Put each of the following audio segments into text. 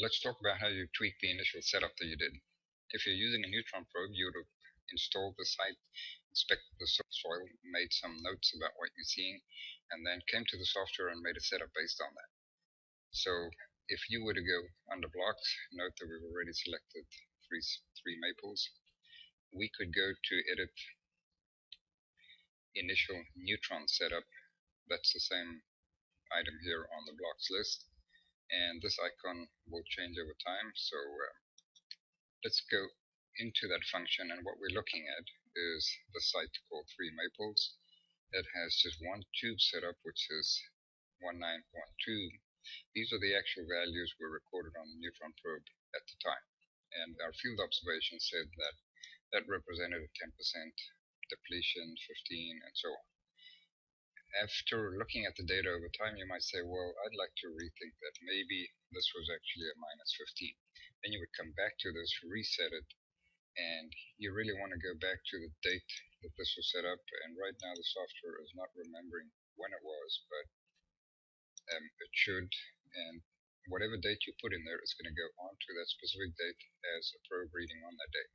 Let's talk about how you tweak the initial setup that you did. If you're using a neutron probe, you would have installed the site, inspected the soil, made some notes about what you're seeing, and then came to the software and made a setup based on that. So if you were to go under blocks, note that we've already selected three maples. We could go to edit initial neutron setup. That's the same item here on the blocks list. And this icon will change over time. So let's go into that function, and what we're looking at is the site called 3 Maples. It has just one tube setup, which is 1912. These are the actual values were recorded on the neutron probe at the time, and our field observation said that that represented a 10% depletion, 15, and so on. After looking at the data over time, you might say, well, I'd like to rethink that. Maybe this was actually a minus 15. Then you would come back to this, reset it, and you really want to go back to the date that this was set up. And right now the software is not remembering when it was, but it should. And whatever date you put in there is going to go on to that specific date as a probe reading on that date.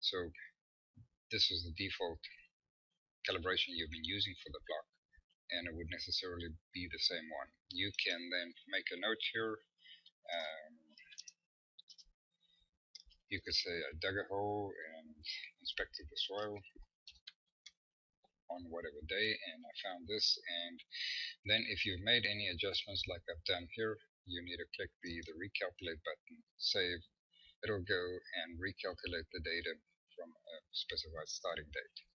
So this is the default calibration you've been using for the block, and it would necessarily be the same one. You can then make a note here. You could say I dug a hole and inspected the soil on whatever day, and I found this. And then if you've made any adjustments like I've done here, you need to click the recalculate button, save. It'll go and recalculate the data from a specified starting date.